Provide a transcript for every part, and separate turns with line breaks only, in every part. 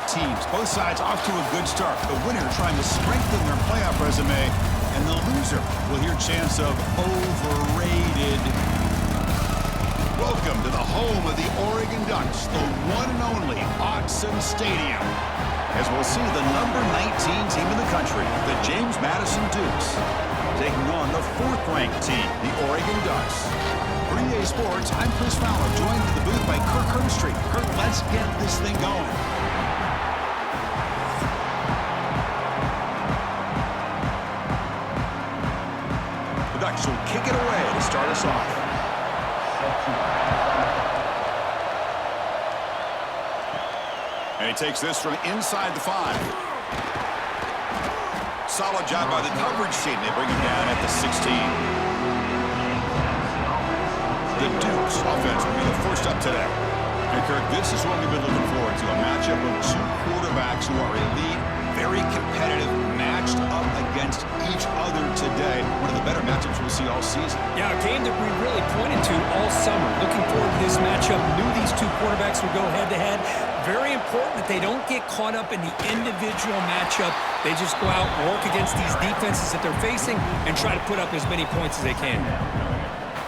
teams. Both sides off to a good start. The winner trying to strengthen their playoff resume, and the loser will hear chants of overrated. Welcome to the home of the Oregon Ducks, the one and only Autzen Stadium. As we'll see the number 19 team in the country, the James Madison Dukes, taking on the 4th-ranked team, the Oregon Ducks. For EA Sports, I'm Chris Fowler, joined in the booth by Kirk Herbstreit. Kirk, let's get this thing going. The Ducks will kick it away to start us off. And he takes this from inside the 5. Solid job by the coverage team. They bring him down at the 16. The Dukes offense will be the first up today. And Kirk, this is what we've been looking forward to, a matchup of 2 quarterbacks who are elite, very competitive, matched up against each other today. One of the better matchups we'll see all season.
Yeah, a game that we really pointed to all summer. Looking forward to this matchup. Knew these 2 quarterbacks would go head-to-head. Very important that they don't get caught up in the individual matchup. They just go out, work against these defenses that they're facing, and try to put up as many points as they can.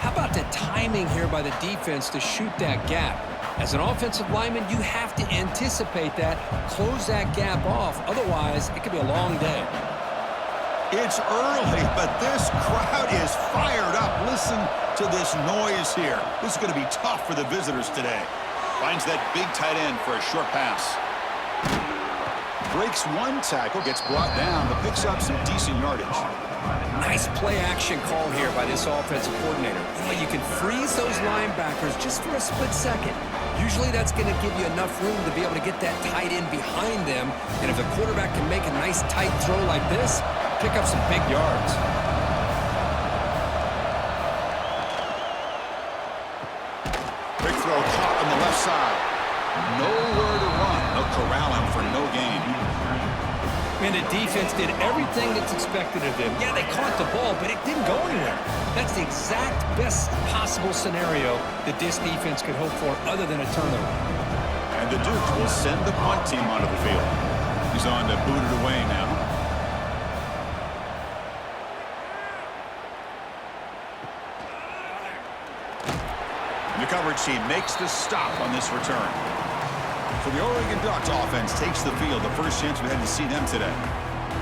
How about the timing here by the defense to shoot that gap? As an offensive lineman, you have to anticipate that, close that gap off. Otherwise, it could be a long day.
It's early, but this crowd is fired up. Listen to this noise here. This is going to be tough for the visitors today. Finds that big tight end for a short pass. Breaks 1 tackle, gets brought down, but picks up some decent yardage.
Nice play-action call here by this offensive coordinator. You know, you can freeze those linebackers just for a split second. Usually that's going to give you enough room to be able to get that tight end behind them. And if the quarterback can make a nice tight throw like this, pick up some big yards.
Big throw caught on the left side. Nowhere to run. They'll corral him for no gain.
And the defense did everything that's expected of them. Yeah, they caught the ball, but it didn't go anywhere. That's the exact best possible scenario that this defense could hope for other than a turnover.
And the Dukes will send the punt team onto the field. He's on to boot it away now. The coverage team makes the stop on this return. So the Oregon Ducks offense takes the field. The first chance we had to see them today.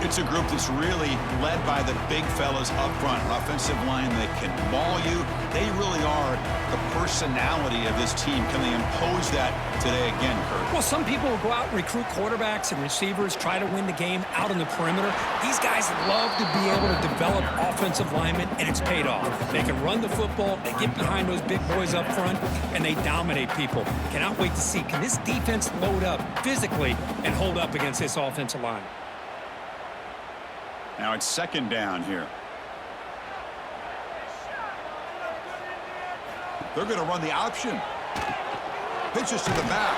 It's a group that's really led by the big fellas up front. An offensive line that can maul you. They really are the personality of this team. Can they impose that today again, Kurt?
Well, some people will go out and recruit quarterbacks and receivers, try to win the game out on the perimeter. These guys love to be able to develop offensive linemen, and it's paid off. They can run the football, they get behind those big boys up front, and they dominate people. Cannot wait to see, can this defense load up physically and hold up against this offensive line?
Now it's 2nd down here. They're going to run the option. Pitches to the back.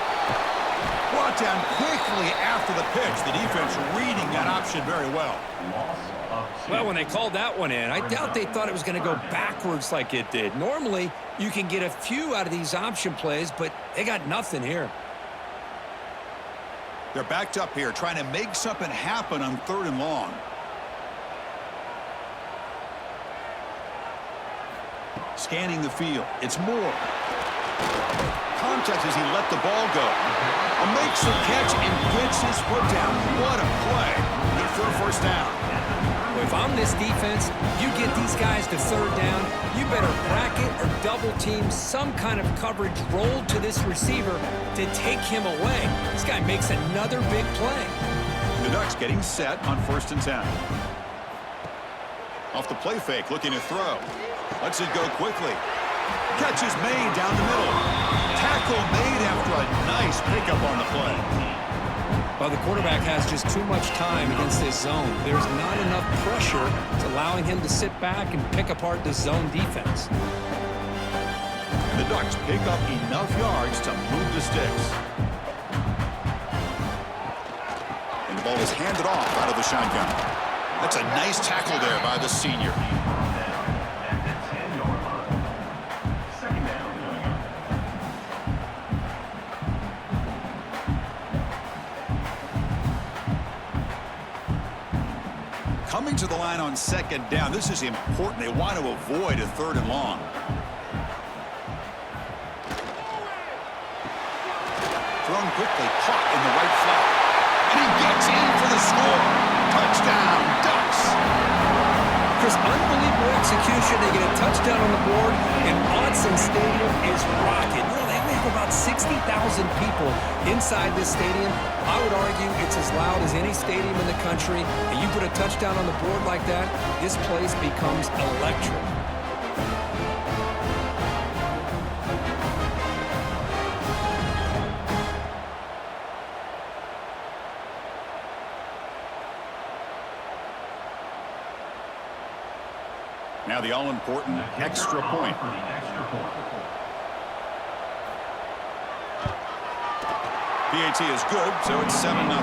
Brought down quickly after the pitch. The defense reading that option very well.
Well, when they called that one in, I doubt they thought it was going to go backwards like it did. Normally, you can get a few out of these option plays, but they got nothing here.
They're backed up here, trying to make something happen on 3rd and long. Scanning the field. It's Moore. Contact as he let the ball go. Makes the catch and gets his foot down. What a play. Good for a first down.
Well, if I'm this defense, you get these guys to 3rd down, you better bracket or double team some kind of coverage rolled to this receiver to take him away. This guy makes another big play.
The Ducks getting set on 1st and 10. Off the play fake, looking to throw. Lets it go quickly. Catch is made down the middle. Tackle made after a nice pickup on the play.
Well, the quarterback has just too much time against this zone. There's not enough pressure to allowing him to sit back and pick apart the zone defense.
And the Ducks pick up enough yards to move the sticks. And the ball is handed off out of the shotgun. That's a nice tackle there by the senior. Coming to the line on second down. This is important. They want to avoid a 3rd and long. Thrown quickly, caught in the right flat. And he gets in for the score. Touchdown, Ducks.
Chris, unbelievable execution. They get a touchdown on the board, and Autzen Stadium is rocking. You know, they only have about 60,000 people inside this stadium. I would argue it's as loud as any stadium in the country, and you put a touchdown on the board like that, this place becomes electric.
Now the all-important extra point. PAT is good, so it's 7-0.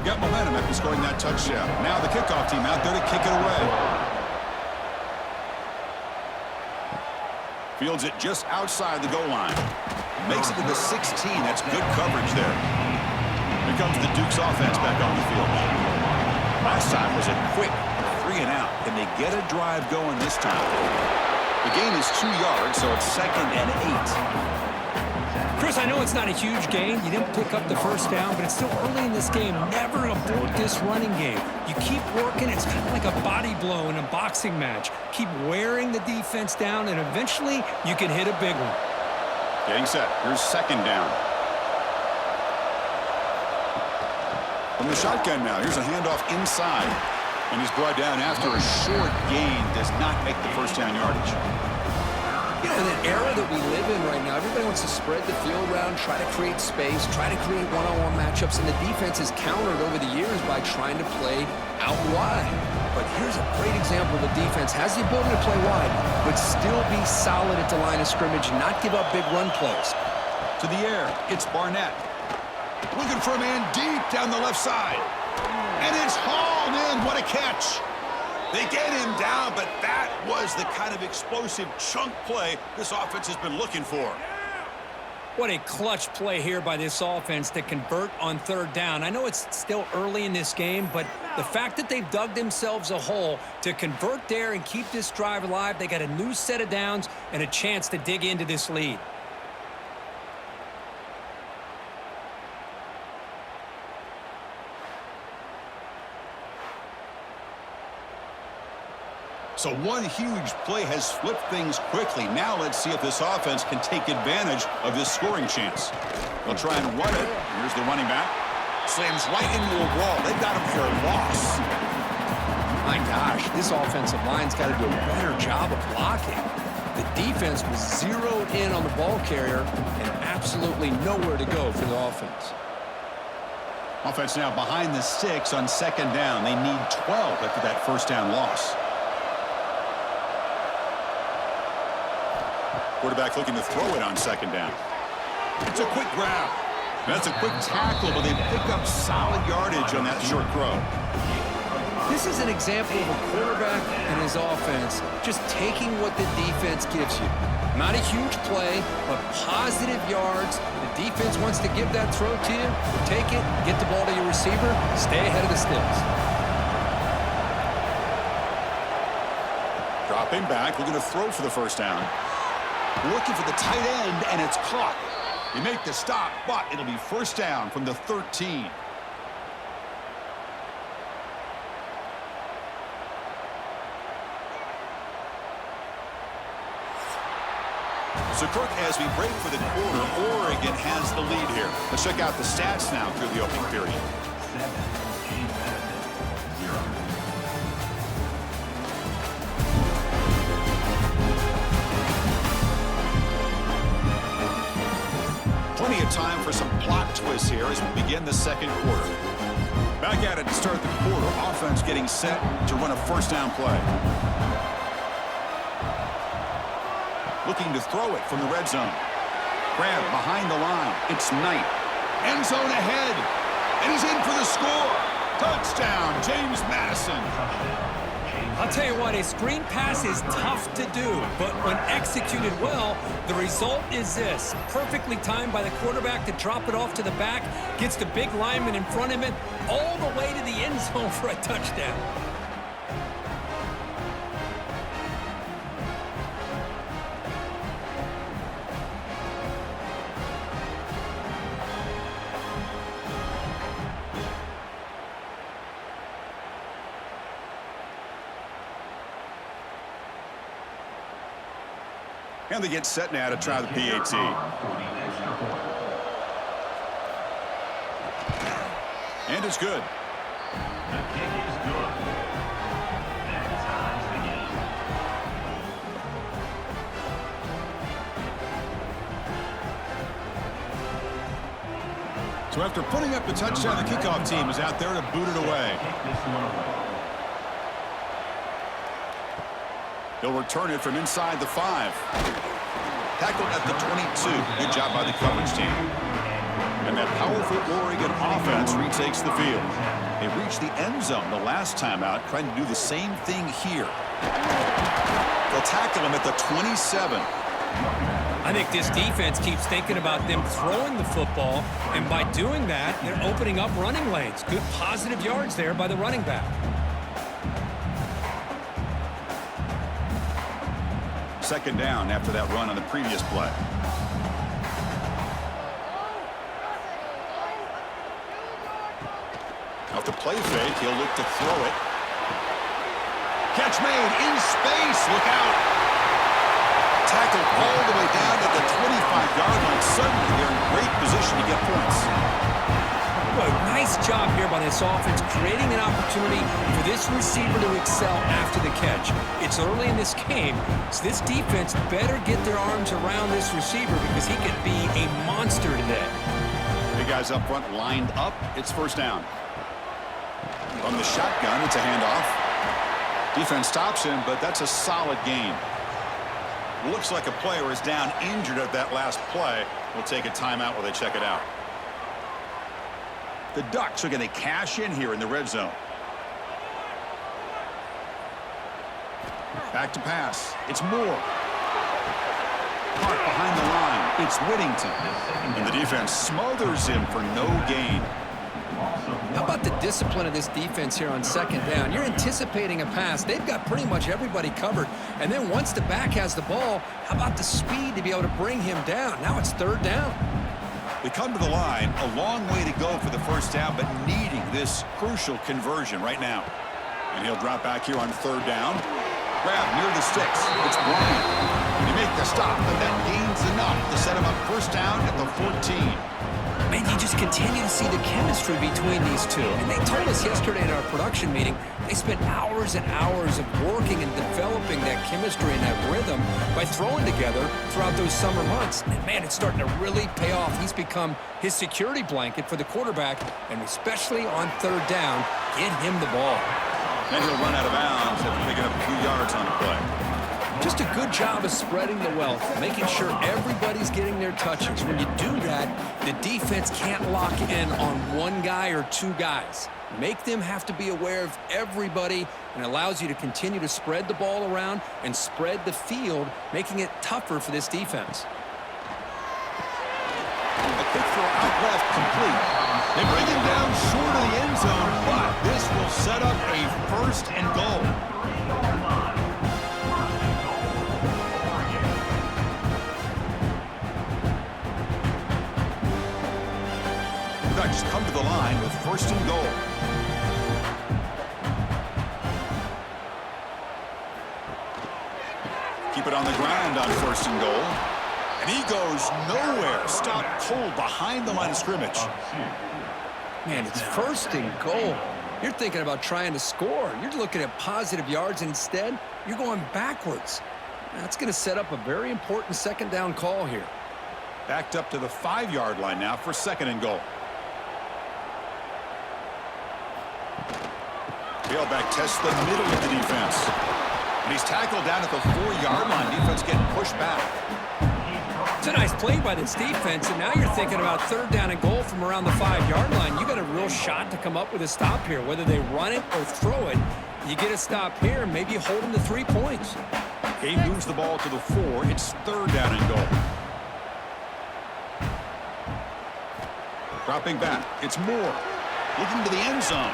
Got momentum after scoring that touchdown. Now the kickoff team out there to kick it away. Fields it just outside the goal line. Makes it to the 16. That's good coverage there. Here comes the Dukes offense back on the field. Last time was a quick 3 and out. Can they get a drive going this time? The gain is 2 yards, so it's 2nd and 8.
Chris, I know it's not a huge gain. You didn't pick up the first down, but it's still early in this game. Never abort this running game. You keep working. It's kind of like a body blow in a boxing match. Keep wearing the defense down, and eventually you can hit a big one.
Getting set. Here's 2nd down. From the shotgun now, here's a handoff inside. And he's brought down after a short gain. Does not make the first down yardage.
You know, in an era that we live in right now, everybody wants to spread the field around, try to create space, try to create one-on-one matchups, and the defense is countered over the years by trying to play out wide. But here's a great example of the defense has the ability to play wide, but still be solid at the line of scrimmage and not give up big run plays.
To the air, it's Barnett. Looking for a man deep down the left side. And it's hauled in. What a catch. They get him down, but that was the kind of explosive chunk play this offense has been looking for.
What a clutch play here by this offense to convert on 3rd down. I know it's still early in this game, but the fact that they've dug themselves a hole to convert there and keep this drive alive, they got a new set of downs and a chance to dig into this lead.
So one huge play has flipped things quickly. Now let's see if this offense can take advantage of this scoring chance. They'll try and run it. Here's the running back. Slams right into a wall. They've got him for a loss.
My gosh, this offensive line's got to do a better job of blocking. The defense was zeroed in on the ball carrier and absolutely nowhere to go for the offense.
Offense now behind the 6 on 2nd down. They need 12 after that first down loss. Quarterback looking to throw it on 2nd down. It's a quick grab. That's a quick tackle, but they pick up solid yardage on that short throw.
This is an example of a quarterback and his offense just taking what the defense gives you. Not a huge play, but positive yards. The defense wants to give that throw to you. Take it, get the ball to your receiver, stay ahead of the sticks.
Dropping back, looking to throw for the first down. Looking for the tight end, and it's caught. They make the stop, but it'll be first down from the 13. So, Kirk, as we break for the quarter, Oregon has the lead here. Let's check out the stats now through the opening period. 0. Plenty of time for some plot twists here as we begin the second quarter. Back at it to start the quarter. Offense getting set to run a first down play. Looking to throw it from the red zone. Grab behind the line. It's Knight. End zone ahead. And he's in for the score. Touchdown, James Madison.
I'll I'll tell you what, a screen pass is tough to do, but when executed well, the result is this. Perfectly timed by the quarterback to drop it off to the back, gets the big lineman in front of him, all the way to the end zone for a touchdown.
And they get set now to try the PAT. And it's good.
The kick is good. That ties the game.
So after putting up the touchdown, the kickoff team is out there to boot it away. He'll return it from inside the 5. Tackled at the 22. Good job by the coverage team. And that powerful Oregon offense retakes the field. They reached the end zone the last time out, trying to do the same thing here. They'll tackle him at the 27.
I think this defense keeps thinking about them throwing the football, and by doing that, they're opening up running lanes. Good positive yards there by the running back.
Second down after that run on the previous play. Off the play fake, he'll look to throw it. Catch made in space. Look out. Tackled all the way down at the 25-yard line. Suddenly, they're in great position to get points.
Well, nice job here by this offense, creating an opportunity for this receiver to excel after the catch. It's early in this game, so this defense better get their arms around this receiver because he could be a monster today.
The guys up front lined up. It's first down. From the shotgun, it's a handoff. Defense stops him, but that's a solid gain. Looks like a player is down injured at that last play. We'll take a timeout while they check it out. The Ducks are going to cash in here in the red zone. Back to pass. It's Moore. Park behind the line. It's Whittington. And the defense smothers him for no gain.
How about the discipline of this defense here on second down? You're anticipating a pass. They've got pretty much everybody covered. And then once the back has the ball, how about the speed to be able to bring him down? Now it's third down.
They come to the line, a long way to go for the first down, but needing this crucial conversion right now. And he'll drop back here on third down. Grab near the sticks. It's Bryant. They make the stop, but that gains enough to set him up first down at the 14.
Man, you just continue to see the chemistry between these two. And they told us yesterday in our production meeting, they spent hours and hours of working and developing that chemistry and that rhythm by throwing together throughout those summer months. And man, it's starting to really pay off. He's become his security blanket for the quarterback, and especially on third down, get him the ball.
Then he'll run out of bounds after picking up a few yards on the play.
Just a good job of spreading the wealth, making sure everybody's getting their touches. When you do that, the defense can't lock in on one guy or two guys. Make them have to be aware of everybody, and allows you to continue to spread the ball around and spread the field, making it tougher for this defense.
A kick throw out left complete. They bring him down short of the end zone, but this will set up a first and goal. Ducks come to the line with first and goal. Keep it on the ground on first and goal. And he goes nowhere. Stopped cold behind the line of scrimmage.
Man, it's first and goal. You're thinking about trying to score. You're looking at positive yards, and instead, you're going backwards. That's going to set up a very important second down call here.
Backed up to the 5-yard line now for second and goal. Tailback tests the middle of the defense. And he's tackled down at the 4-yard line. Defense getting pushed back.
It's a nice play by this defense, and now you're thinking about third down and goal from around the 5-yard line. You got a real shot to come up with a stop here. Whether they run it or throw it, You get a stop here, and maybe you hold them to 3 points.
He moves the ball to the 4. It's third down and goal. Dropping back. It's Moore. Looking to the end zone.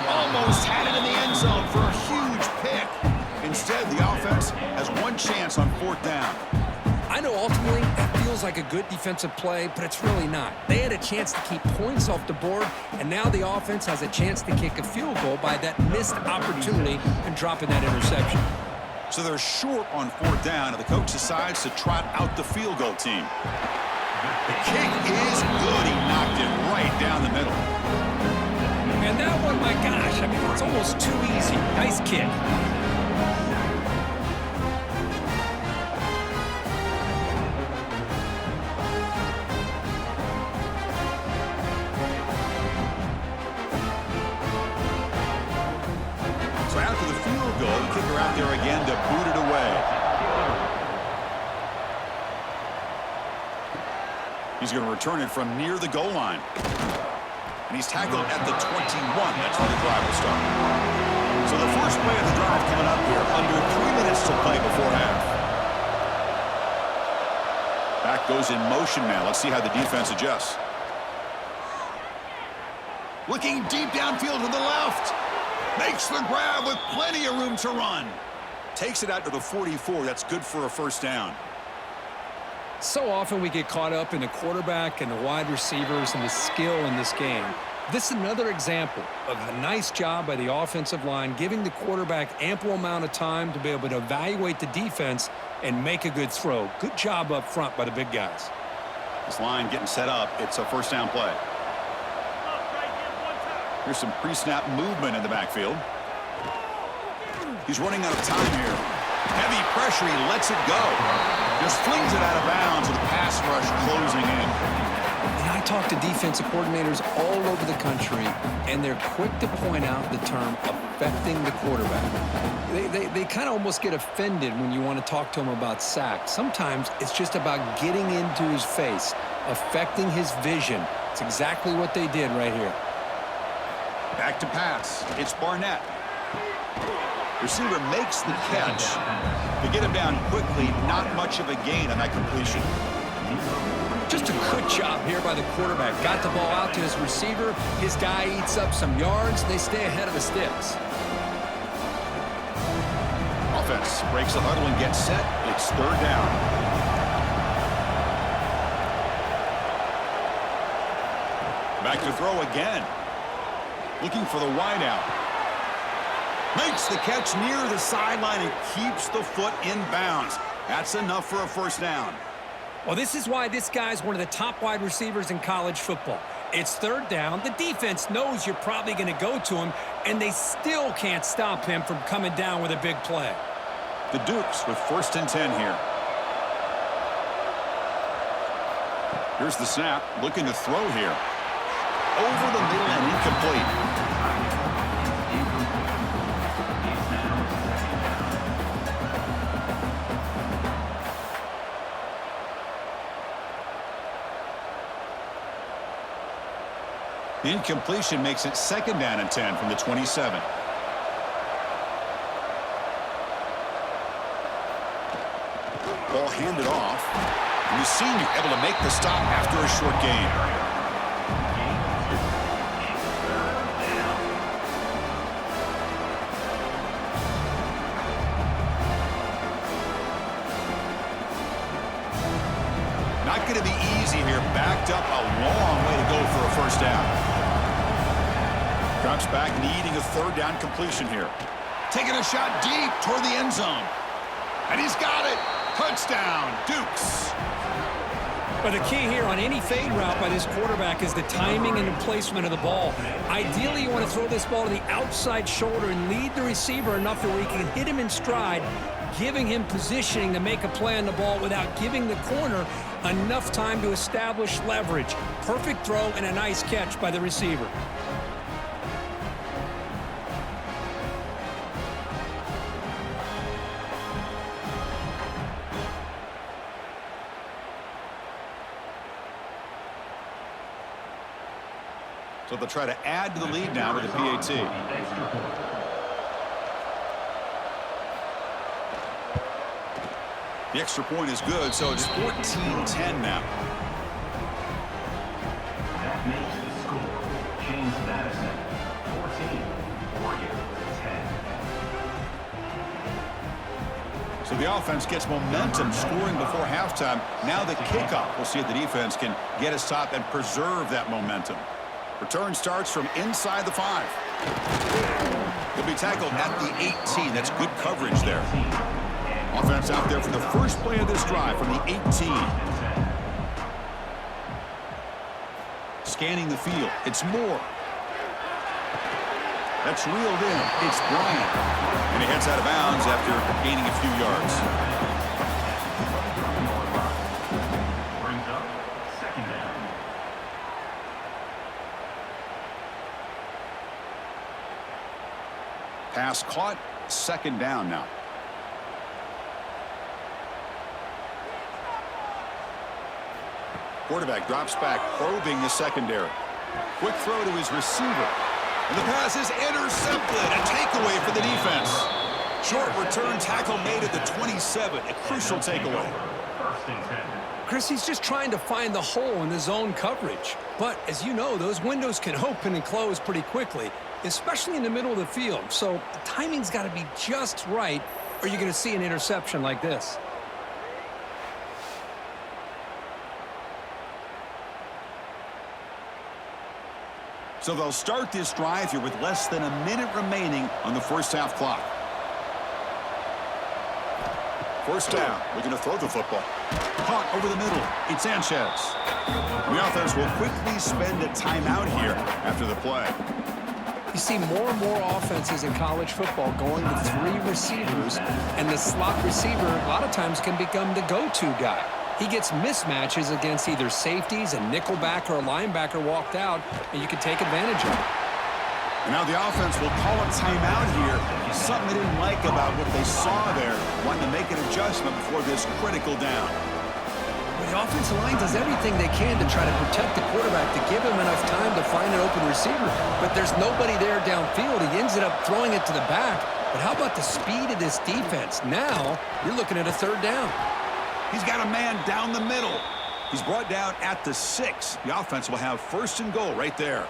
Almost had it in the end zone for a huge pick. Instead, the offense has one chance on fourth down.
I know ultimately that feels like a good defensive play, but it's really not. They had a chance to keep points off the board, and now the offense has a chance to kick a field goal by that missed opportunity and dropping that interception.
So they're short on fourth down, and the coach decides to trot out the field goal team. The kick is good. He knocked it right down the middle.
And that one, my gosh, I mean, it's almost too easy. Nice kick.
So after the field goal, the kicker out there again to boot it away. He's going to return it from near the goal line. And he's tackled at the 21. That's where the drive will start. So the first play of the drive coming up here. Under 3 minutes to play before half. Back goes in motion now. Let's see how the defense adjusts. Looking deep downfield to the left. Makes the grab with plenty of room to run. Takes it out to the 44. That's good for a first down.
So often we get caught up in the quarterback and the wide receivers and the skill in this game. This is another example of a nice job by the offensive line, giving the quarterback ample amount of time to be able to evaluate the defense and make a good throw. Good job up front by the big guys.
This line getting set up. It's a first down play. Here's some pre-snap movement in the backfield. He's running out of time here. Heavy pressure. He lets it go. Just flings it out of bounds with a pass rush closing in.
And I talk to defensive coordinators all over the country, and they're quick to point out the term affecting the quarterback. They kind of almost get offended when you want to talk to them about sacks. Sometimes it's just about getting into his face, affecting his vision. It's exactly what they did right here.
Back to pass. It's Barnett. Receiver makes the catch. To get him down quickly, not much of a gain on that completion.
Just a good job here by the quarterback. Got the ball out to his receiver. His guy eats up some yards. They stay ahead of the sticks.
Offense breaks the huddle and gets set. It's third down. Back to throw again. Looking for the wideout. Makes the catch near the sideline and keeps the foot in bounds. That's enough for a first down.
Well, this is why this guy's one of the top wide receivers in college football. It's third down. The defense knows you're probably going to go to him, and they still can't stop him from coming down with a big play.
The Dukes with first and 10 here. Here's the snap. Looking to throw here. Over the middle and incomplete. The incompletion makes it second down and 10 from the 27. Ball handed off. And the senior able to make the stop after a short gain. Not going to be easy here. Backed up a long way to go for a first down. Drops back, needing a third down completion here. Taking a shot deep toward the end zone. And he's got it. Touchdown, Dukes.
But the key here on any fade route by this quarterback is the timing and the placement of the ball. Ideally, you want to throw this ball to the outside shoulder and lead the receiver enough to where you can hit him in stride, giving him positioning to make a play on the ball without giving the corner enough time to establish leverage. Perfect throw and a nice catch by the receiver.
So they'll try to add to the lead now with the PAT. The extra point is good, so it's 14-10 now.
That makes the score. James Madison, 14. Oregon, 10.
So the offense gets momentum scoring before halftime. Now the kickoff. We'll see if the defense can get a stop and preserve that momentum. Return starts from inside the 5. He'll be tackled at the 18. That's good coverage there. Offense out there for the first play of this drive from the 18. Scanning the field. It's Moore. That's reeled in. It's Bryant. And he heads out of bounds after gaining a few yards.
Brings up second down.
Pass caught. Second down now. Quarterback drops back, probing the secondary. Quick throw to his receiver. And the pass is intercepted. A takeaway for the defense. Short return tackle made at the 27. A crucial takeaway.
First and 10.
Chris, he's just trying to find the hole in the zone coverage. But as you know, those windows can open and close pretty quickly, especially in the middle of the field. So the timing's got to be just right, or you're going to see an interception like this.
So they'll start this drive here with less than a minute remaining on the first half clock. First down. We're going to throw the football. Caught over the middle. It's Sanchez. The offense will quickly spend a timeout here after the play.
You see more and more offenses in college football going to 3 receivers, and the slot receiver a lot of times can become the go-to guy. He gets mismatches against either safeties, a nickelback, or a linebacker walked out, and you can take advantage of it.
And now the offense will call a timeout here. Something they didn't like about what they saw there. Wanting to make an adjustment before this critical down.
Well, the offensive line does everything they can to try to protect the quarterback, to give him enough time to find an open receiver. But there's nobody there downfield. He ends up throwing it to the back. But how about the speed of this defense? Now you're looking at a third down.
He's got a man down the middle. He's brought down at the 6. The offense will have first and goal right there.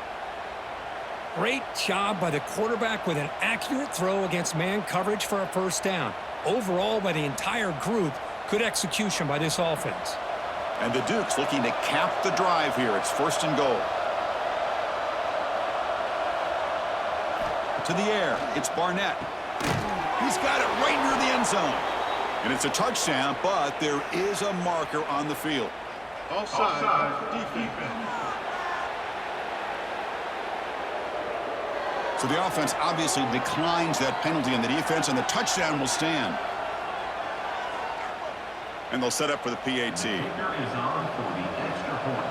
Great job by the quarterback with an accurate throw against man coverage for a first down. Overall, by the entire group, good execution by this offense.
And the Dukes looking to cap the drive here. It's first and goal. To the air. It's Barnett. He's got it right near the end zone. And it's a touchdown, but there is a marker on the field.
Offside, defense.
So the offense obviously declines that penalty on the defense, and the touchdown will stand. And they'll set up for the PAT.
Kicker is on for the extra point.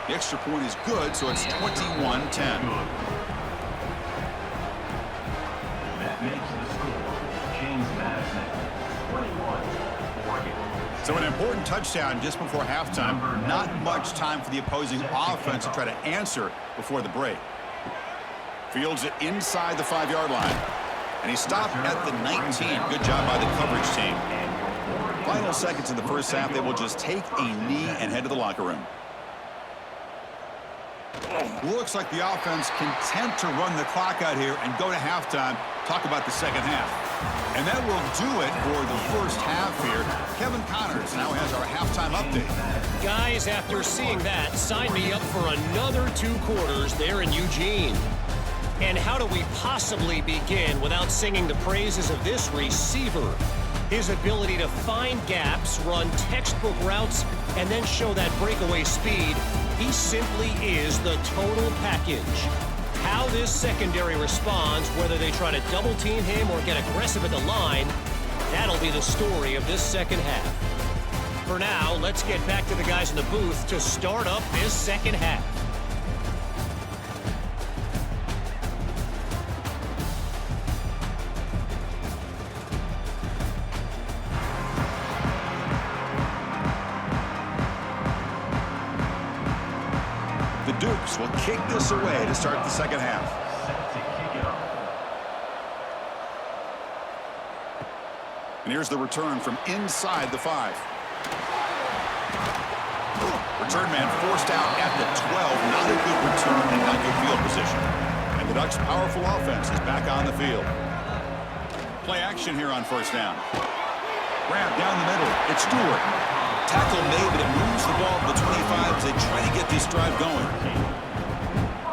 The extra point is good, so it's 21-10.
That makes the score. James Madison, 21, Oregon.
So an important touchdown just before halftime. Not much time for the opposing offense to try to answer before the break. Fields it inside the 5-yard line. And he stopped at the 19. Good job by the coverage team. Final seconds in the first half, they will just take a knee and head to the locker room. Looks like the offense content to run the clock out here and go to halftime. Talk about the second half. And that will do it for the first half here. Kevin Connors now has our halftime update.
Guys, after seeing that, sign me up for another 2 quarters there in Eugene. And how do we possibly begin without singing the praises of this receiver? His ability to find gaps, run textbook routes, and then show that breakaway speed. He simply is the total package. How this secondary responds, whether they try to double team him or get aggressive at the line, that'll be the story of this second half. For now, let's get back to the guys in the booth to start up this second half.
The Dukes will kick this away to start the second half.
Set to kick it off.
And here's the return from inside the 5. Return man forced out at the 12. Not a good return and not good field position. And the Ducks' powerful offense is back on the field. Play action here on first down. Grab down the middle. It's Stewart. Tackle made, but it moves the ball to the 25 as they try to get this drive going.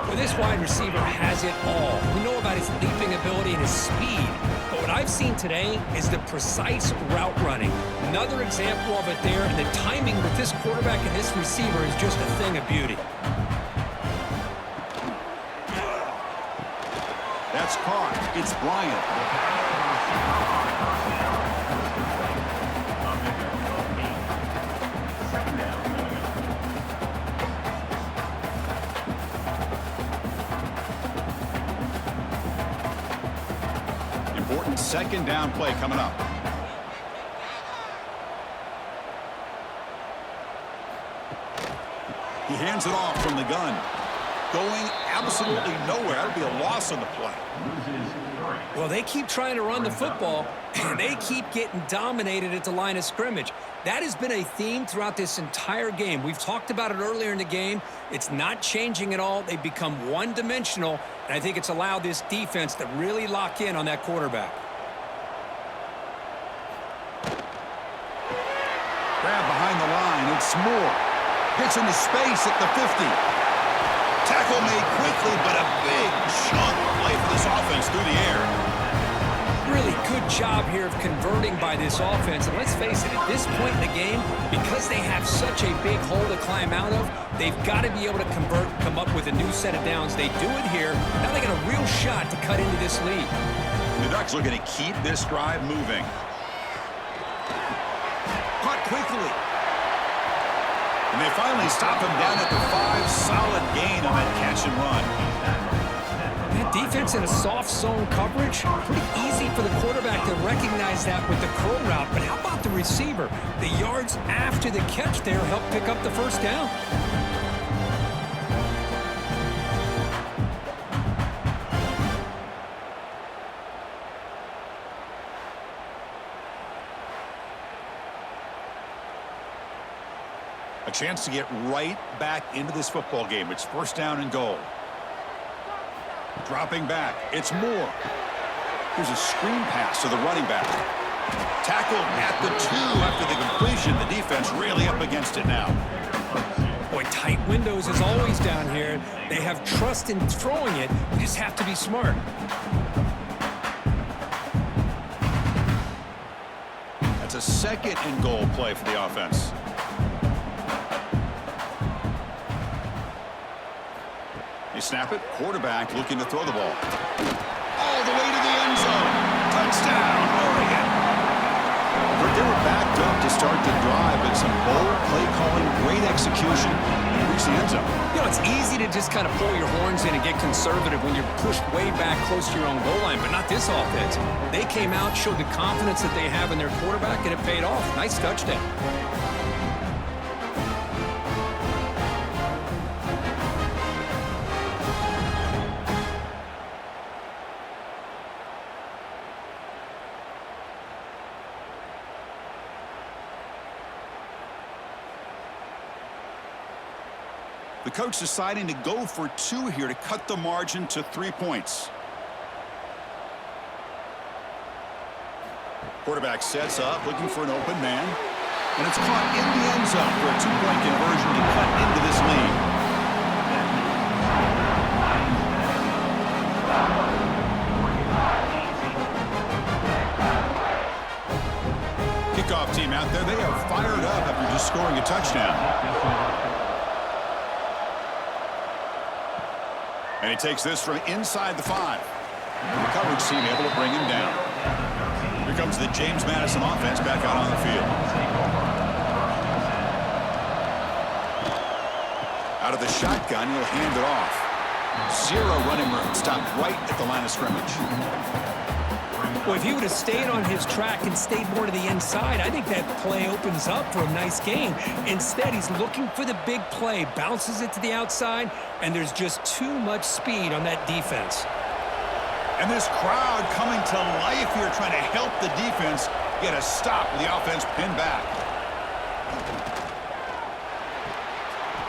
Well, this wide receiver has it all. We know about his leaping ability and his speed. But what I've seen today is the precise route running. Another example of it there, and the timing with this quarterback and this receiver is just a thing of beauty.
That's caught. It's Bryant. Important second down play coming up. He hands it off from the gun. Going absolutely nowhere. That would be a loss on the play.
Well, they keep trying to run the football, and they keep getting dominated at the line of scrimmage. That has been a theme throughout this entire game. We've talked about it earlier in the game. It's not changing at all. They've become one-dimensional, and I think it's allowed this defense to really lock in on that quarterback.
Grab behind the line. It's Moore. Gets into space at the 50. Tackle made quickly, but a big chunk play for this offense through the air.
Really good job here of converting by this offense. And let's face it, at this point in the game, because they have such a big hole to climb out of, they've got to be able to convert, come up with a new set of downs. They do it here. Now they got a real shot to cut into this lead.
The Ducks looking to keep this drive moving. Caught quickly. And they finally stop him down at the 5. Solid gain on that catch and run.
That defense in a soft zone coverage, pretty easy for the quarterback to recognize that with the curl route. But how about the receiver? The yards after the catch there help pick up the first down.
A chance to get right back into this football game. It's first down and goal. Dropping back. It's Moore. Here's a screen pass to the running back. Tackled at the 2 after the completion. The defense really up against it now.
Boy, tight windows as always down here. They have trust in throwing it. You just have to be smart.
That's a second and goal play for the offense. They snap it. Quarterback looking to throw the ball. All the way to the end zone. Touchdown, Oregon. They were backed up to start the drive, but some bold play calling, great execution, and reach the end zone.
You know, it's easy to just kind of pull your horns in and get conservative when you're pushed way back close to your own goal line, but not this offense. They came out, showed the confidence that they have in their quarterback, and it paid off. Nice touchdown.
The coach deciding to go for 2 here to cut the margin to 3 points. Quarterback sets up, looking for an open man. And it's caught in the end zone for a 2-point conversion to cut into this lead. Kickoff team out there, they are fired up after just scoring a touchdown. And he takes this from inside the 5. The coverage team able to bring him down. Here comes the James Madison offense back out on the field. Out of the shotgun, he'll hand it off. 0 running room. Stopped right at the line of scrimmage.
Well, if he would have stayed on his track and stayed more to the inside, I think that play opens up for a nice gain. Instead, he's looking for the big play, bounces it to the outside, and there's just too much speed on that defense.
And this crowd coming to life here, trying to help the defense get a stop with the offense pinned back.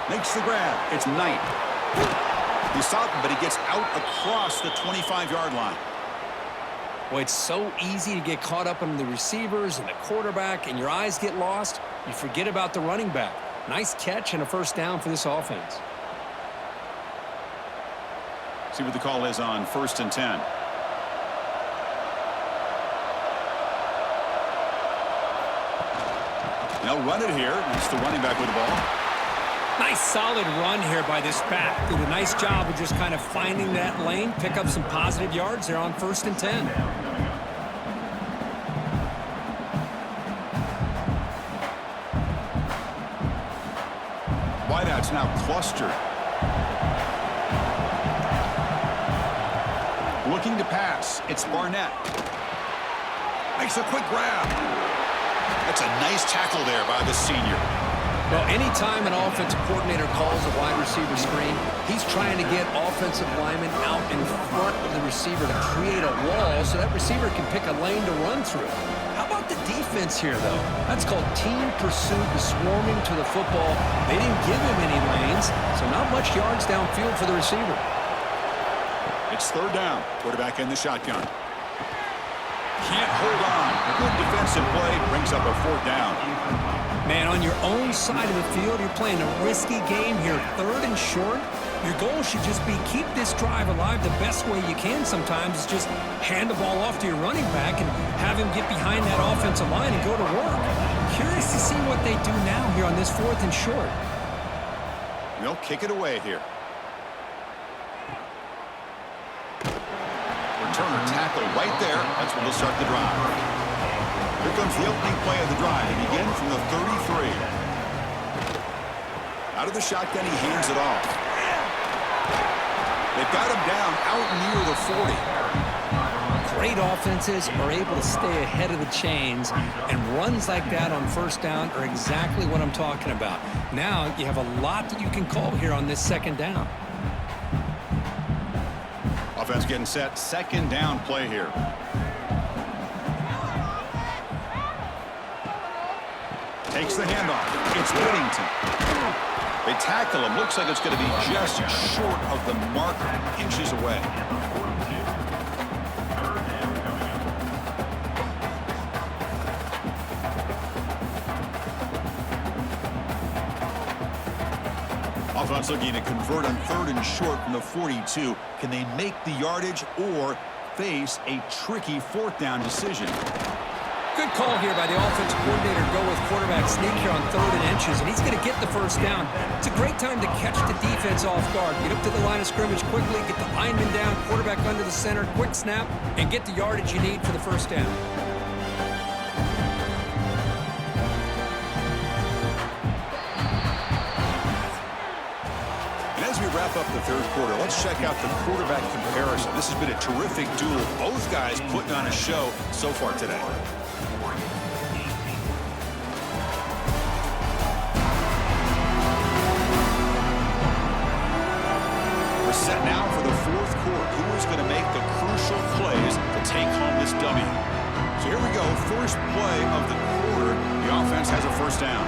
Makes the grab. It's Knight. He stopped him, but he gets out across the 25-yard line.
Well, it's so easy to get caught up in the receivers and the quarterback, and your eyes get lost. You forget about the running back. Nice catch and a first down for this offense.
See what the call is on 1st and 10. They'll run it here. It's the running back with the ball.
Nice solid run here by this back. Did a nice job of just kind of finding that lane, pick up some positive yards there on 1st and 10.
Wideouts now clustered. Looking to pass. It's Barnett. Makes a quick grab. That's a nice tackle there by the senior.
Well, anytime an offensive coordinator calls a wide receiver screen, he's trying to get offensive linemen out in front of the receiver to create a wall so that receiver can pick a lane to run through. How about the defense here, though? That's called team pursuit, the swarming to the football. They didn't give him any lanes, so not much yards downfield for the receiver.
It's 3rd down. Quarterback in the shotgun. Can't hold on. Good defensive play brings up a 4th down.
Man, on your own side of the field, you're playing a risky game here. 3rd and short. Your goal should just be keep this drive alive the best way you can sometimes. Is just hand the ball off to your running back and have him get behind that offensive line and go to work. Curious to see what they do now here on this 4th and short.
They'll kick it away here. Returner tackle right there. That's when they'll start the drive. Here comes the opening play of the drive. They begin from the 33. Out of the shotgun, he hands it off. They've got him down out near the 40.
Great offenses are able to stay ahead of the chains, and runs like that on 1st down are exactly what I'm talking about. Now you have a lot that you can call here on this 2nd down.
Offense getting set. 2nd down play here. Takes the handoff. It's Whittington. They tackle him. Looks like it's going to be just short of the marker, inches away. Offense looking to convert on 3rd and short from the 42. Can they make the yardage or face a tricky 4th down decision?
Good call here by the offensive coordinator to go with quarterback sneak here on 3rd and inches, and he's going to get the 1st down. It's a great time to catch the defense off guard. Get up to the line of scrimmage quickly, get the lineman down, quarterback under the center, quick snap, and get the yardage you need for the 1st down.
And as we wrap up the 3rd quarter, let's check out the quarterback comparison. This has been a terrific duel. Both guys putting on a show so far today. Set now for the 4th quarter. Who is going to make the crucial plays to take home this W? So here we go. First play of the quarter. The offense has a 1st down.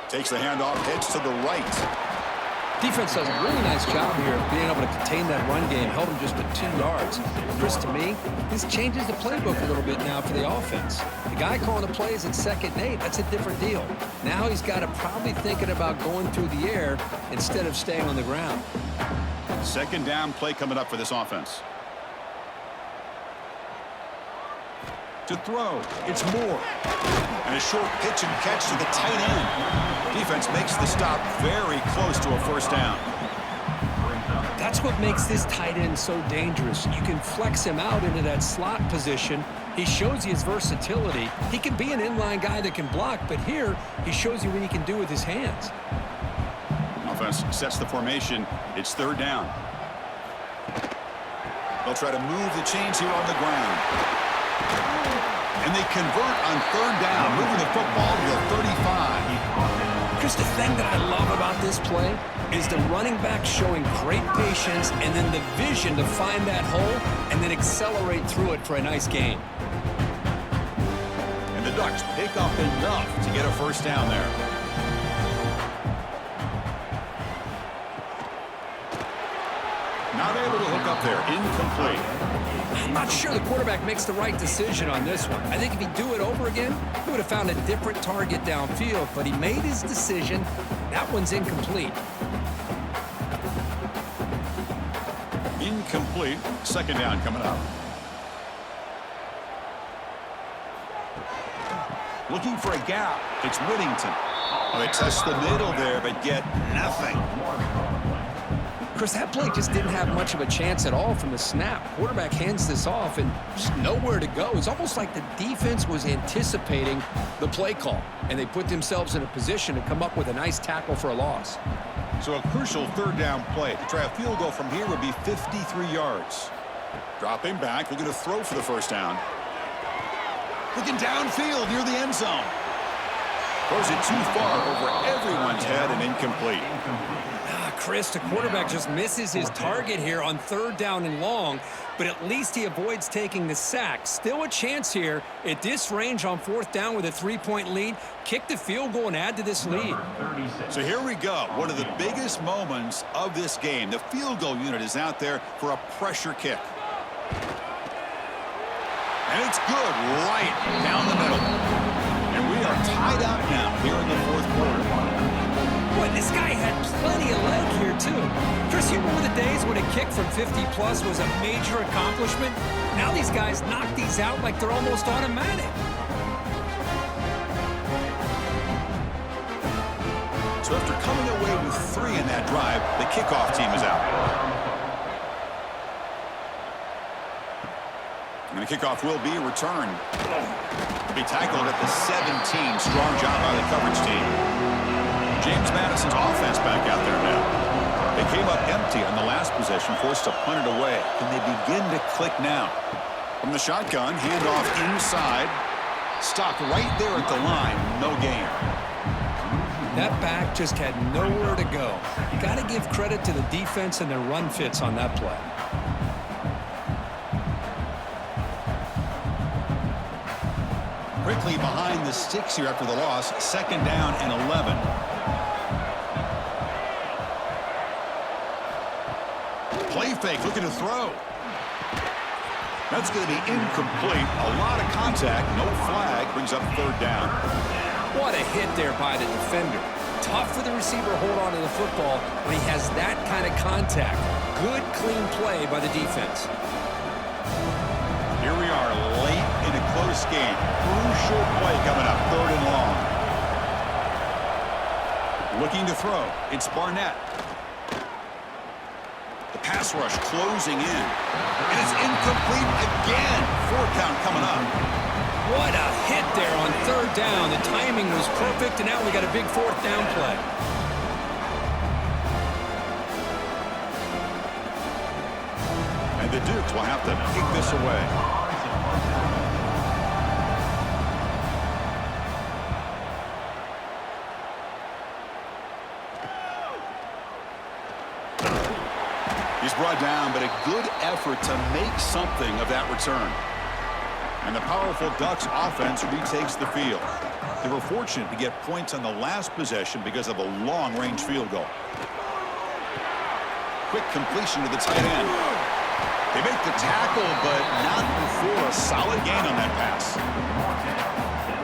Takes the handoff, heads to the right.
Defense does a really nice job here of being able to contain that run game. Held him just to 2 yards. Chris, to me, this changes the playbook a little bit now for the offense. The guy calling the plays at 2nd and 8, that's a different deal. Now he's got to probably thinking about going through the air instead of staying on the ground.
2nd down play coming up for this offense. To throw, it's Moore. And a short pitch and catch to the tight end. Defense makes the stop very close to a 1st down.
That's what makes this tight end so dangerous. You can flex him out into that slot position. He shows you his versatility. He can be an inline guy that can block, but here he shows you what he can do with his hands.
Offense sets the formation. It's 3rd down. They'll try to move the chains here on the ground. And they convert on 3rd down, moving the football to the 35.
Just the thing that I love about this play is the running back showing great patience and then the vision to find that hole and then accelerate through it for a nice gain.
And the Ducks pick up enough to get a first down there. Not able to hook up there. Incomplete.
I'm not sure the quarterback makes the right decision on this one. I think if he'd do it over again, he would have found a different target downfield, but he made his decision. That one's incomplete.
Incomplete. Second down coming up. Looking for a gap. It's Whittington. Well, they test the middle there, but get nothing.
Chris, that play just didn't have much of a chance at all from the snap. Quarterback hands this off and just nowhere to go. It's almost like the defense was anticipating the play call, and they put themselves in a position to come up with a nice tackle for a loss.
So a crucial third down play. To try a field goal from here would be 53 yards. Dropping back, looking to throw for the first down. Looking downfield near the end zone. Throws it too far over everyone's head and incomplete.
Chris, the quarterback just misses his target here on third down and long, but at least he avoids taking the sack. Still a chance here at this range on fourth down with a 3-point lead. Kick the field goal and add to this lead.
So here we go. One of the biggest moments of this game. The field goal unit is out there for a pressure kick. And it's good right down the middle. And we are tied up now here in the fourth quarter.
Boy, this guy had plenty of leg here, too. Chris, you remember the days when a kick from 50-plus was a major accomplishment? Now these guys knock these out like they're almost automatic.
So after coming away with 3 in that drive, the kickoff team is out. And the kickoff will be returned. To be tackled at the 17. Strong job by the coverage team. James Madison's offense back out there now. They came up empty on the last possession, forced to punt it away. Can they begin to click now? From the shotgun, handoff inside. Stopped right there at the line. No gain.
That back just had nowhere to go. You got to give credit to the defense and their run fits on that play.
Quickly behind the sticks here after the loss. Second down and 11. Play fake, looking to throw. That's going to be incomplete. A lot of contact, no flag, brings up third down.
What a hit there by the defender. Tough for the receiver to hold on to the football when he has that kind of contact. Good, clean play by the defense.
Here we are, late in a close game. Crucial play coming up, third and long. Looking to throw. It's Barnett. Pass rush closing in. And it's incomplete again. 4 count coming up.
What a hit there on third down. The timing was perfect, and now we got a big fourth down play.
And the Dukes will have to kick this away. He's brought down, but a good effort to make something of that return. And the powerful Ducks offense retakes the field. They were fortunate to get points on the last possession because of a long-range field goal. Quick completion to the tight end. They make the tackle, but not before a solid gain on that pass.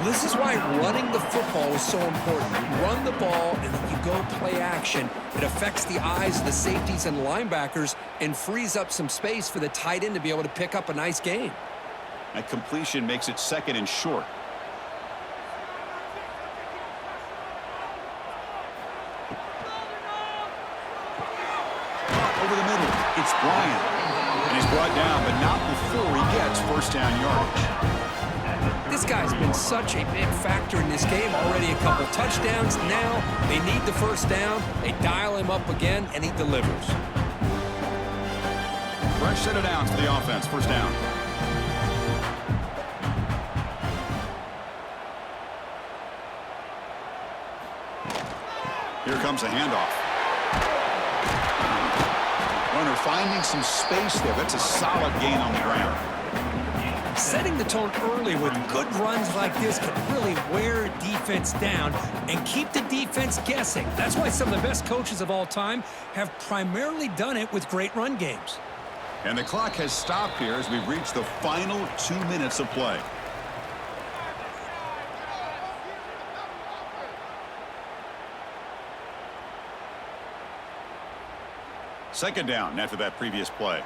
Well, this is why running the football is so important. You run the ball, and then you go play action. It affects the eyes of the safeties and linebackers and frees up some space for the tight end to be able to pick up a nice gain.
That completion makes it second and short. Over the middle, it's Bryant. And he's brought down, but not before he gets first down yardage.
This guy's been such a big factor in this game. Already a couple touchdowns. Now they need the first down. They dial him up again, and he delivers.
Fresh set of downs for the offense. First down. Here comes the handoff. Runner finding some space there. That's a solid gain on the ground.
Setting the tone early with good runs like this can really wear defense down and keep the defense guessing. That's why some of the best coaches of all time have primarily done it with great run games.
And the clock has stopped here as we've reached the final 2 minutes of play. Second down after that previous play.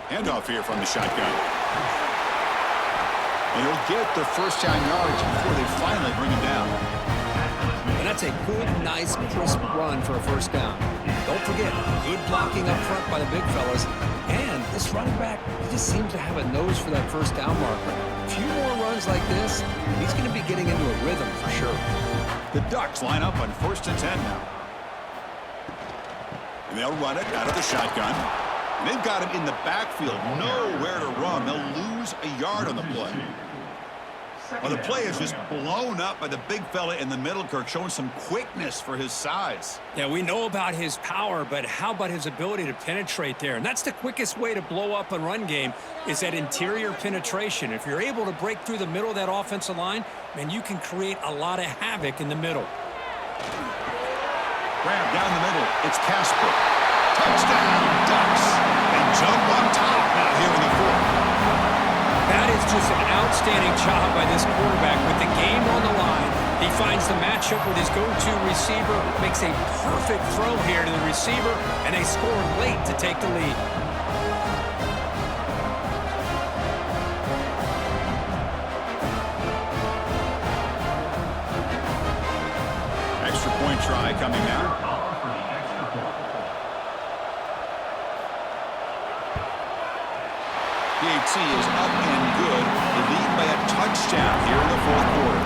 Handoff here from the shotgun. And he'll get the first down yards before they finally bring him down.
And that's a good, nice, crisp run for a first down. Don't forget, good blocking up front by the big fellas. And this running back, he just seems to have a nose for that first down marker. A few more runs like this, he's going to be getting into a rhythm for sure.
The Ducks line up on 1st and 10 now. And they'll run it out of the shotgun. And they've got him in the backfield, nowhere to run. They'll lose a yard on the play. Well, the play is just blown up by the big fella in the middle, Kirk, showing some quickness for his size.
Yeah, we know about his power, but how about his ability to penetrate there? And that's the quickest way to blow up a run game is that interior penetration. If you're able to break through the middle of that offensive line, then you can create a lot of havoc in the middle.
Grab down the middle. It's Casper. Touchdown, Ducks. And jump on top now here in the fourth.
That is just an outstanding job by this quarterback with the game on the line. He finds the matchup with his go-to receiver, makes a perfect throw here to the receiver, and they score late to take the lead.
Extra point try coming now. PAT is up and good. They lead by a touchdown here in the fourth quarter.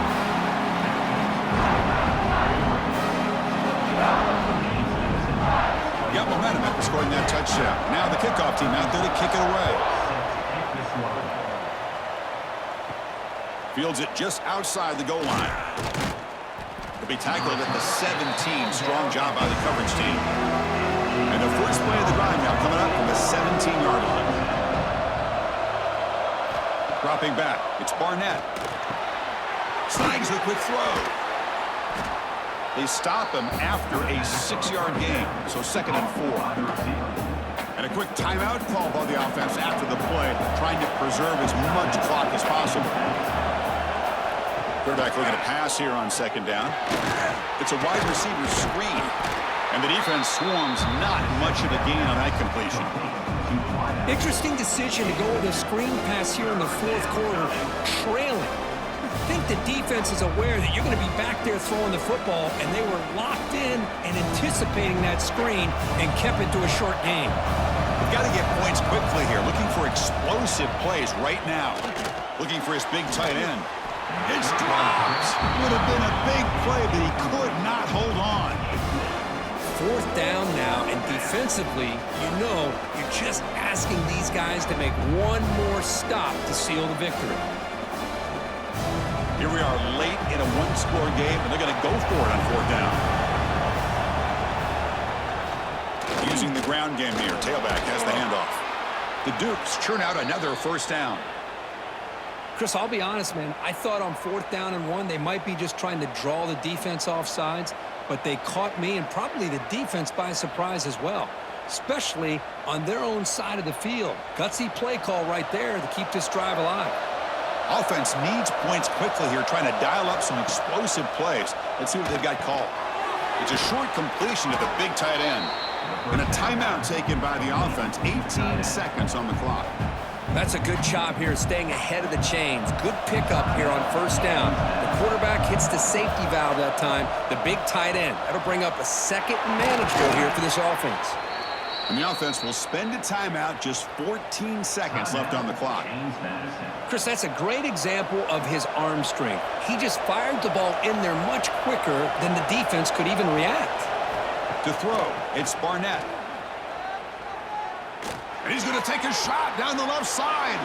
Got momentum after scoring that touchdown. Now the kickoff team out there to kick it away. Fields it just outside the goal line. He'll be tackled at the 17. Strong job by the coverage team. And the first play of the drive now coming up from the 17-yard line. Dropping back, it's Barnett. Snags the quick throw. They stop him after a 6-yard gain, so 2nd and 4. And a quick timeout call by the offense after the play, trying to preserve as much clock as possible. Quarterback looking to pass here on 2nd down. It's a wide receiver screen, and the defense swarms not much of a gain on that completion.
Interesting decision to go with a screen pass here in the fourth quarter, trailing. I think the defense is aware that you're going to be back there throwing the football, and they were locked in and anticipating that screen and kept it to a short game.
We've got to get points quickly here, looking for explosive plays right now. Looking for his big tight end. It's dropped. Would have been a big play, but he could not hold on.
4th down now, and defensively, you know, you're just asking these guys to make one more stop to seal the victory.
Here we are late in a one-score game, and they're going to go for it on 4th down. Using the ground game here. Tailback has the handoff. The Dukes churn out another first down.
Chris, I'll be honest, man. I thought on 4th down and 1, they might be just trying to draw the defense off sides, but they caught me and probably the defense by surprise as well, especially on their own side of the field. Gutsy play call right there to keep this drive alive.
Offense needs points quickly here, trying to dial up some explosive plays. Let's see what they've got called. It's a short completion to the big tight end. And a timeout taken by the offense. 18 seconds on the clock.
That's a good job here, staying ahead of the chains. Good pickup here on 1st down. The quarterback hits the safety valve that time, the big tight end. That'll bring up a 2nd and manageable here for this offense.
And the offense will spend a timeout, just 14 seconds left on the clock.
Chris, that's a great example of his arm strength. He just fired the ball in there much quicker than the defense could even react.
To throw, it's Barnett. And he's going to take a shot down the left side.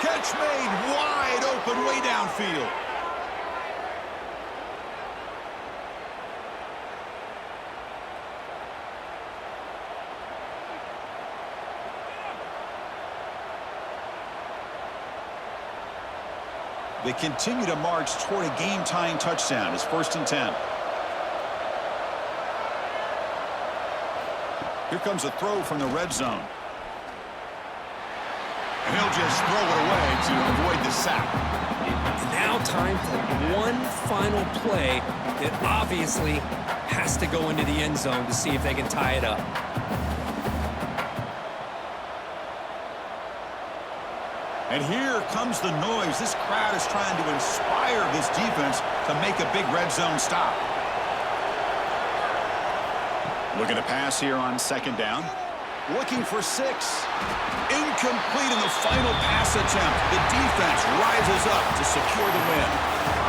Catch made wide open way downfield. They continue to march toward a game-tying touchdown. It's 1st and 10. Here comes a throw from the red zone. And he'll just throw it away to avoid the sack.
And now time for one final play that obviously has to go into the end zone to see if they can tie it up.
And here comes the noise. This crowd is trying to inspire this defense to make a big red zone stop. Looking to pass here on 2nd down. Looking for 6. Incomplete in the final pass attempt. The defense rises up to secure the win.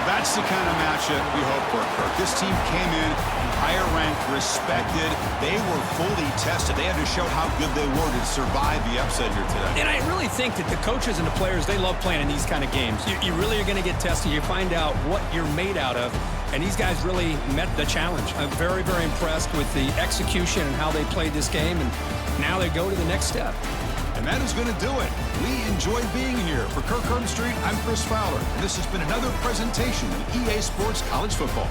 That's the kind of matchup we hope for, Kirk. This team came in higher ranked, respected. They were fully tested. They had to show how good they were to survive the upset here today.
And I really think that the coaches and the players, they love playing in these kind of games. You really are going to get tested. You find out what you're made out of. And these guys really met the challenge. I'm very, very impressed with the execution and how they played this game. And now they go to the next step.
And that is going to do it. We enjoyed being here. For Kirk Street, I'm Chris Fowler. And this has been another presentation of EA Sports College Football.